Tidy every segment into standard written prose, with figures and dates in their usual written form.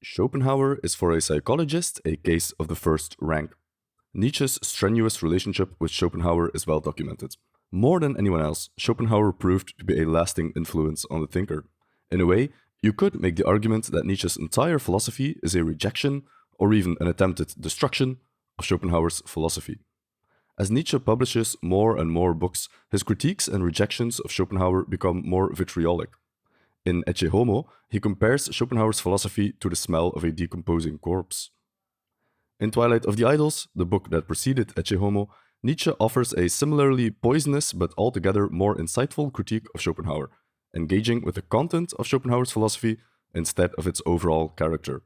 Schopenhauer is for a psychologist a case of the first rank. Nietzsche's strenuous relationship with Schopenhauer is well documented. More than anyone else, Schopenhauer proved to be a lasting influence on the thinker. In a way, you could make the argument that Nietzsche's entire philosophy is a rejection, or even an attempted destruction, of Schopenhauer's philosophy. As Nietzsche publishes more and more books, his critiques and rejections of Schopenhauer become more vitriolic. In Ecce Homo, he compares Schopenhauer's philosophy to the smell of a decomposing corpse. In Twilight of the Idols, the book that preceded Ecce Homo, Nietzsche offers a similarly poisonous but altogether more insightful critique of Schopenhauer, engaging with the content of Schopenhauer's philosophy instead of its overall character.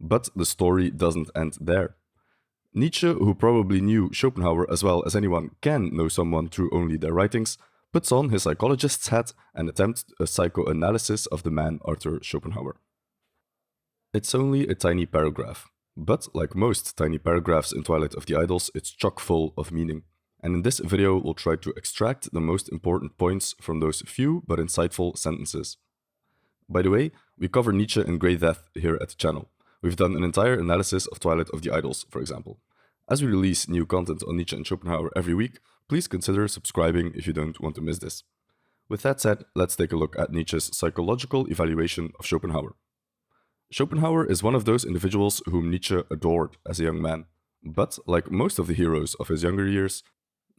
But the story doesn't end there. Nietzsche, who probably knew Schopenhauer as well as anyone can know someone through only their writings, puts on his psychologist's hat and attempts a psychoanalysis of the man Arthur Schopenhauer. It's only a tiny paragraph, but like most tiny paragraphs in Twilight of the Idols, it's chock full of meaning. And in this video, we'll try to extract the most important points from those few but insightful sentences. By the way, we cover Nietzsche in great depth here at the channel. We've done an entire analysis of Twilight of the Idols, for example. As we release new content on Nietzsche and Schopenhauer every week, please consider subscribing if you don't want to miss this. With that said, let's take a look at Nietzsche's psychological evaluation of Schopenhauer. Schopenhauer is one of those individuals whom Nietzsche adored as a young man. But, like most of the heroes of his younger years,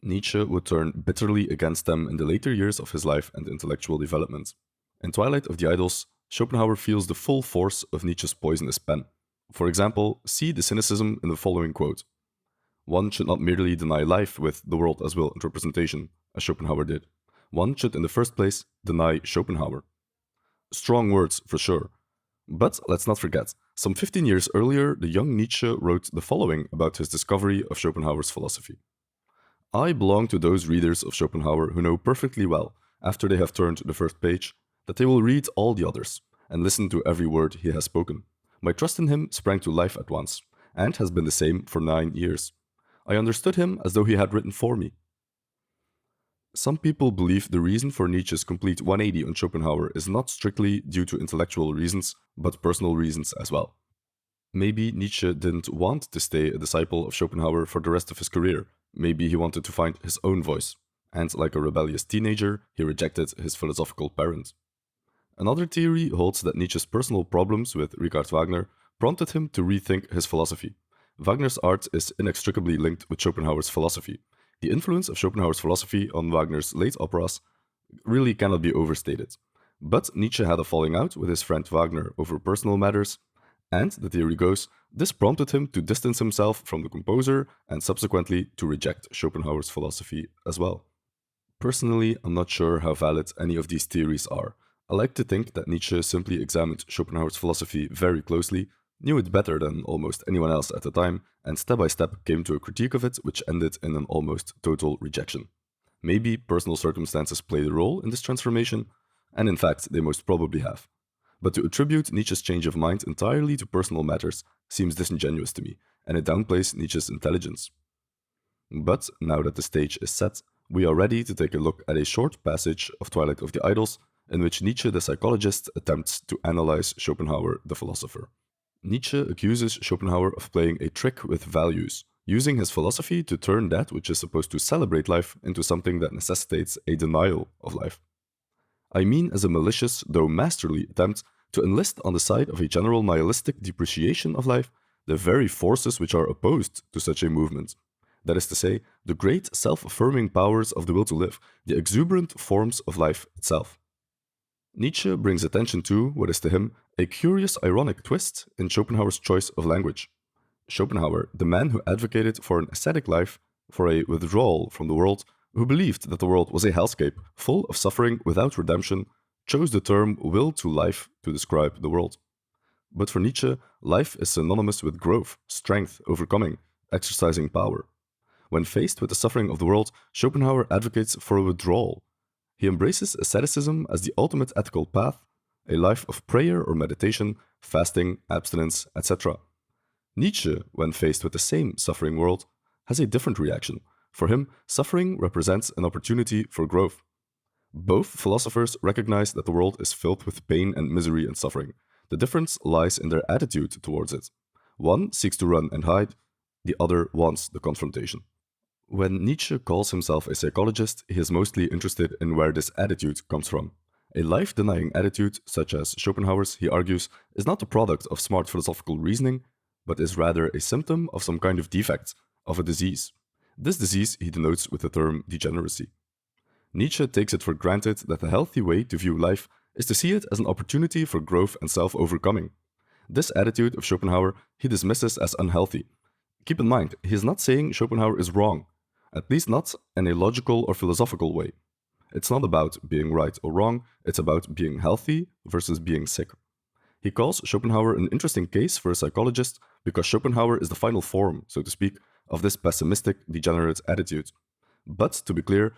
Nietzsche would turn bitterly against them in the later years of his life and intellectual development. In Twilight of the Idols, Schopenhauer feels the full force of Nietzsche's poisonous pen. For example, see the cynicism in the following quote. One should not merely deny life with the world as will and representation, as Schopenhauer did. One should in the first place deny Schopenhauer. Strong words, for sure. But let's not forget, some 15 years earlier, the young Nietzsche wrote the following about his discovery of Schopenhauer's philosophy. I belong to those readers of Schopenhauer who know perfectly well, after they have turned the first page, that they will read all the others, and listen to every word he has spoken. My trust in him sprang to life at once, and has been the same for 9 years. I understood him as though he had written for me. Some people believe the reason for Nietzsche's complete 180 on Schopenhauer is not strictly due to intellectual reasons, but personal reasons as well. Maybe Nietzsche didn't want to stay a disciple of Schopenhauer for the rest of his career. Maybe he wanted to find his own voice, and like a rebellious teenager, he rejected his philosophical parent. Another theory holds that Nietzsche's personal problems with Richard Wagner prompted him to rethink his philosophy. Wagner's art is inextricably linked with Schopenhauer's philosophy. The influence of Schopenhauer's philosophy on Wagner's late operas really cannot be overstated. But Nietzsche had a falling out with his friend Wagner over personal matters, and, the theory goes, this prompted him to distance himself from the composer and subsequently to reject Schopenhauer's philosophy as well. Personally, I'm not sure how valid any of these theories are. I like to think that Nietzsche simply examined Schopenhauer's philosophy very closely, knew it better than almost anyone else at the time, and step by step came to a critique of it which ended in an almost total rejection. Maybe personal circumstances played a role in this transformation, and in fact they most probably have. But to attribute Nietzsche's change of mind entirely to personal matters seems disingenuous to me, and it downplays Nietzsche's intelligence. But now that the stage is set, we are ready to take a look at a short passage of Twilight of the Idols in which Nietzsche the psychologist attempts to analyze Schopenhauer the philosopher. Nietzsche accuses Schopenhauer of playing a trick with values, using his philosophy to turn that which is supposed to celebrate life into something that necessitates a denial of life. I mean as a malicious, though masterly attempt to enlist on the side of a general nihilistic depreciation of life the very forces which are opposed to such a movement. That is to say, the great self-affirming powers of the will to live, the exuberant forms of life itself. Nietzsche brings attention to what is to him a curious ironic twist in Schopenhauer's choice of language. Schopenhauer, the man who advocated for an ascetic life, for a withdrawal from the world, who believed that the world was a hellscape full of suffering without redemption, chose the term will to life to describe the world. But for Nietzsche, life is synonymous with growth, strength, overcoming, exercising power. When faced with the suffering of the world, Schopenhauer advocates for a withdrawal. He embraces asceticism as the ultimate ethical path, a life of prayer or meditation, fasting, abstinence, etc. Nietzsche, when faced with the same suffering world, has a different reaction. For him, suffering represents an opportunity for growth. Both philosophers recognize that the world is filled with pain and misery and suffering. The difference lies in their attitude towards it. One seeks to run and hide, the other wants the confrontation. When Nietzsche calls himself a psychologist, he is mostly interested in where this attitude comes from. A life-denying attitude, such as Schopenhauer's, he argues, is not the product of smart philosophical reasoning, but is rather a symptom of some kind of defect, of a disease. This disease he denotes with the term degeneracy. Nietzsche takes it for granted that the healthy way to view life is to see it as an opportunity for growth and self-overcoming. This attitude of Schopenhauer he dismisses as unhealthy. Keep in mind, he is not saying Schopenhauer is wrong, at least not in a logical or philosophical way. It's not about being right or wrong, it's about being healthy versus being sick. He calls Schopenhauer an interesting case for a psychologist because Schopenhauer is the final form, so to speak, of this pessimistic, degenerate attitude. But, to be clear,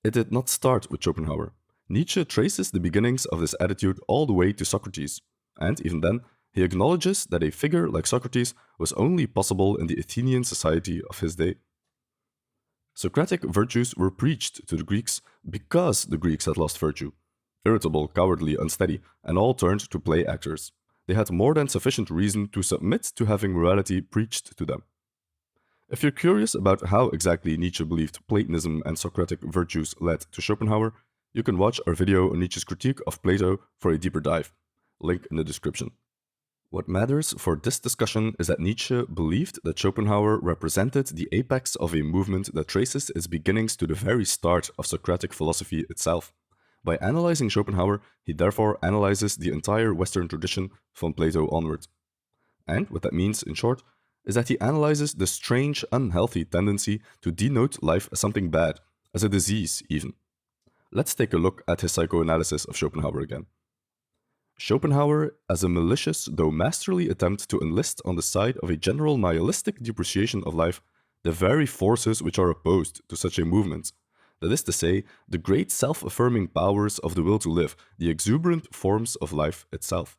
it did not start with Schopenhauer. Nietzsche traces the beginnings of this attitude all the way to Socrates, and even then, he acknowledges that a figure like Socrates was only possible in the Athenian society of his day. Socratic virtues were preached to the Greeks because the Greeks had lost virtue. Irritable, cowardly, unsteady, and all turned to play actors. They had more than sufficient reason to submit to having morality preached to them. If you're curious about how exactly Nietzsche believed Platonism and Socratic virtues led to Schopenhauer, you can watch our video on Nietzsche's critique of Plato for a deeper dive. Link in the description. What matters for this discussion is that Nietzsche believed that Schopenhauer represented the apex of a movement that traces its beginnings to the very start of Socratic philosophy itself. By analyzing Schopenhauer, he therefore analyzes the entire Western tradition from Plato onward. And what that means, in short, is that he analyzes the strange, unhealthy tendency to denote life as something bad, as a disease even. Let's take a look at his psychoanalysis of Schopenhauer again. Schopenhauer, as a malicious though masterly attempt to enlist on the side of a general nihilistic depreciation of life the very forces which are opposed to such a movement, that is to say, the great self-affirming powers of the will to live, the exuberant forms of life itself.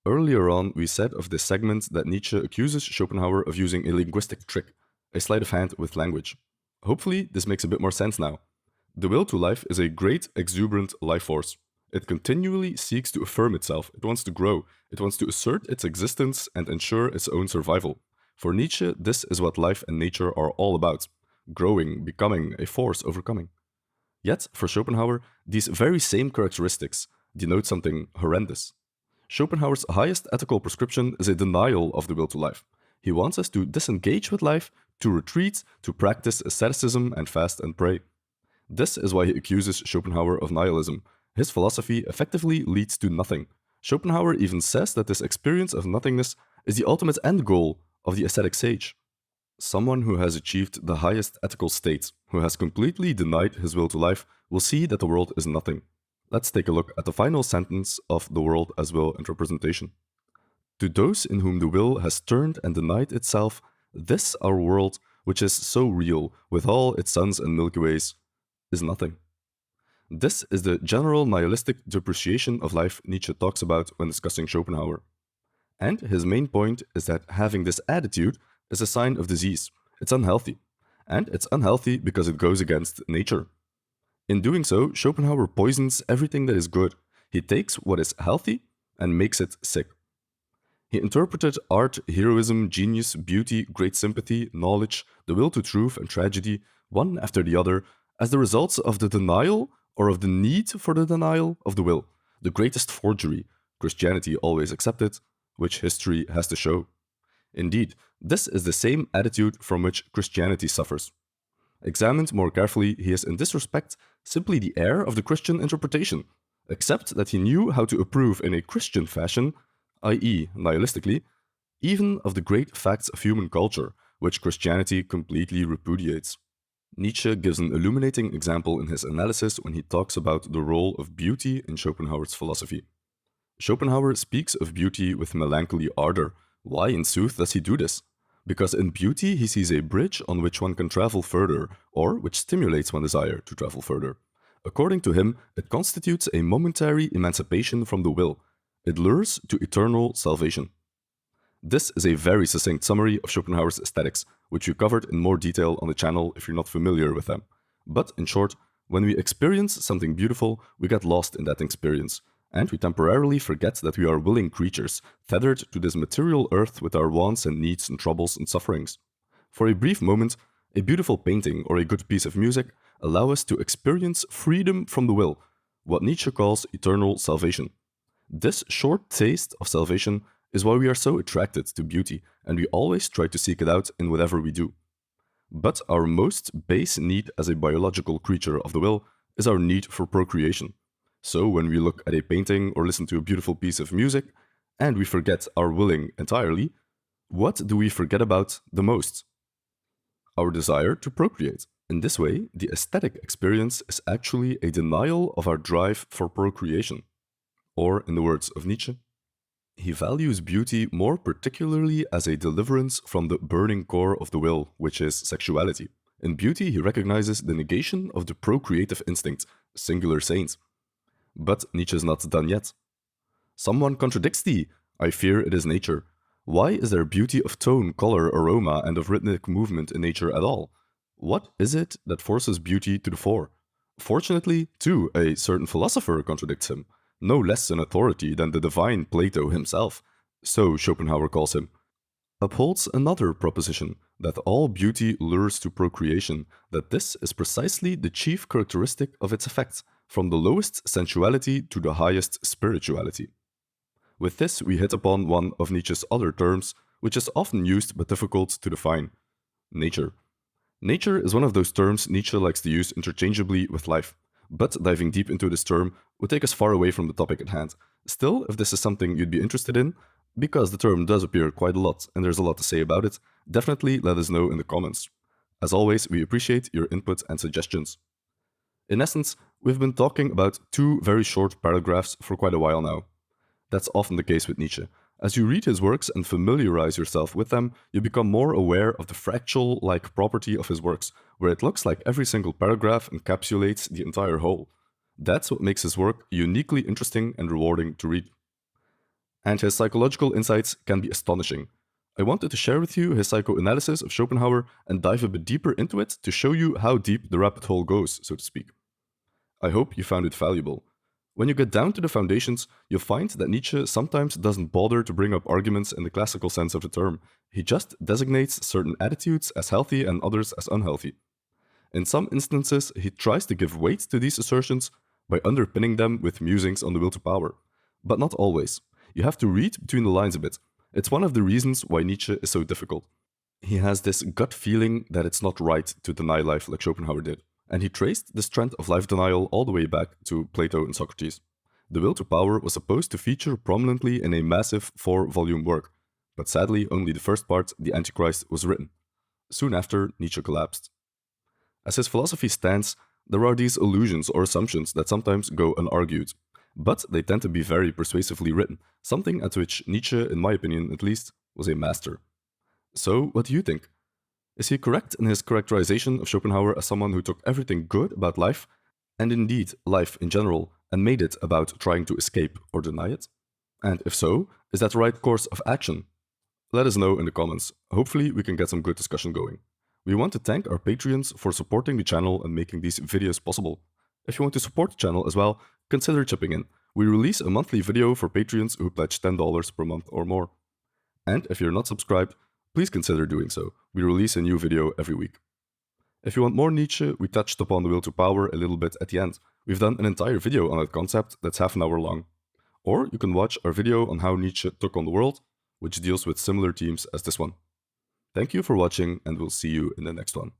Earlier on, we said of this segment that Nietzsche accuses Schopenhauer of using a linguistic trick, a sleight of hand with language. Hopefully, this makes a bit more sense now. The will to life is a great, exuberant life force. It continually seeks to affirm itself, it wants to grow, it wants to assert its existence and ensure its own survival. For Nietzsche, this is what life and nature are all about: growing, becoming, a force overcoming. Yet, for Schopenhauer, these very same characteristics denote something horrendous. Schopenhauer's highest ethical prescription is a denial of the will to life. He wants us to disengage with life, to retreat, to practice asceticism and fast and pray. This is why he accuses Schopenhauer of nihilism. His philosophy effectively leads to nothing. Schopenhauer even says that this experience of nothingness is the ultimate end goal of the ascetic sage. Someone who has achieved the highest ethical state, who has completely denied his will to life, will see that the world is nothing. Let's take a look at the final sentence of The World as Will and Representation. To those in whom the will has turned and denied itself, this our world, which is so real, with all its suns and Milky Ways, is nothing. This is the general nihilistic depreciation of life Nietzsche talks about when discussing Schopenhauer. And his main point is that having this attitude is a sign of disease. It's unhealthy. And it's unhealthy because it goes against nature. In doing so, Schopenhauer poisons everything that is good. He takes what is healthy and makes it sick. He interpreted art, heroism, genius, beauty, great sympathy, knowledge, the will to truth and tragedy, one after the other, as the results of the denial or of the need for the denial of the will, the greatest forgery, Christianity always accepted, which history has to show. Indeed, this is the same attitude from which Christianity suffers. Examined more carefully, he is in this respect simply the heir of the Christian interpretation, except that he knew how to approve in a Christian fashion, i.e. nihilistically, even of the great facts of human culture, which Christianity completely repudiates. Nietzsche gives an illuminating example in his analysis when he talks about the role of beauty in Schopenhauer's philosophy. Schopenhauer speaks of beauty with melancholy ardor. Why, in sooth, does he do this? Because in beauty he sees a bridge on which one can travel further, or which stimulates one's desire to travel further. According to him, it constitutes a momentary emancipation from the will. It lures to eternal salvation. This is a very succinct summary of Schopenhauer's aesthetics, which we covered in more detail on the channel if you're not familiar with them. But in short, when we experience something beautiful, we get lost in that experience, And we temporarily forget that we are willing creatures, tethered to this material earth with our wants and needs and troubles and sufferings. For a brief moment, a beautiful painting or a good piece of music allow us to experience freedom from the will, what Nietzsche calls eternal salvation. This short taste of salvation is why we are so attracted to beauty, and we always try to seek it out in whatever we do. But our most base need as a biological creature of the will is our need for procreation. So when we look at a painting or listen to a beautiful piece of music, and we forget our willing entirely, what do we forget about the most? Our desire to procreate. In this way, the aesthetic experience is actually a denial of our drive for procreation. Or, in the words of Nietzsche, he values beauty more particularly as a deliverance from the burning core of the will, which is sexuality. In beauty, he recognizes the negation of the procreative instinct, singular saint. But Nietzsche is not done yet. Someone contradicts thee. I fear it is nature. Why is there beauty of tone, color, aroma, and of rhythmic movement in nature at all? What is it that forces beauty to the fore? Fortunately, too, a certain philosopher contradicts him, no less an authority than the divine Plato himself, so Schopenhauer calls him, upholds another proposition, that all beauty lures to procreation, that this is precisely the chief characteristic of its effects, from the lowest sensuality to the highest spirituality. With this, we hit upon one of Nietzsche's other terms, which is often used but difficult to define: nature. Nature is one of those terms Nietzsche likes to use interchangeably with life, but diving deep into this term would take us far away from the topic at hand. Still, if this is something you'd be interested in, because the term does appear quite a lot and there's a lot to say about it, definitely let us know in the comments. As always, we appreciate your input and suggestions. In essence, we've been talking about two very short paragraphs for quite a while now. That's often the case with Nietzsche. As you read his works and familiarize yourself with them, you become more aware of the fractal-like property of his works, where it looks like every single paragraph encapsulates the entire whole. That's what makes his work uniquely interesting and rewarding to read. And his psychological insights can be astonishing. I wanted to share with you his psychoanalysis of Schopenhauer and dive a bit deeper into it to show you how deep the rabbit hole goes, so to speak. I hope you found it valuable. When you get down to the foundations, you'll find that Nietzsche sometimes doesn't bother to bring up arguments in the classical sense of the term. He just designates certain attitudes as healthy and others as unhealthy. In some instances, he tries to give weight to these assertions by underpinning them with musings on the will to power. But not always. You have to read between the lines a bit. It's one of the reasons why Nietzsche is so difficult. He has this gut feeling that it's not right to deny life like Schopenhauer did. And he traced this trend of life denial all the way back to Plato and Socrates. The Will to Power was supposed to feature prominently in a massive 4-volume work, but sadly only the first part, The Antichrist, was written. Soon after, Nietzsche collapsed. As his philosophy stands, there are these illusions or assumptions that sometimes go unargued, but they tend to be very persuasively written, something at which Nietzsche, in my opinion at least, was a master. So, what do you think? Is he correct in his characterization of Schopenhauer as someone who took everything good about life, and indeed life in general, and made it about trying to escape or deny it? And if so, is that the right course of action? Let us know in the comments. Hopefully we can get some good discussion going. We want to thank our Patreons for supporting the channel and making these videos possible. If you want to support the channel as well, consider chipping in. We release a monthly video for Patreons who pledge $10 per month or more. And if you're not subscribed, please consider doing so. We release a new video every week. If you want more Nietzsche, we touched upon the Will to Power a little bit at the end. We've done an entire video on that concept that's half an hour long. Or you can watch our video on how Nietzsche took on the world, which deals with similar themes as this one. Thank you for watching, and we'll see you in the next one.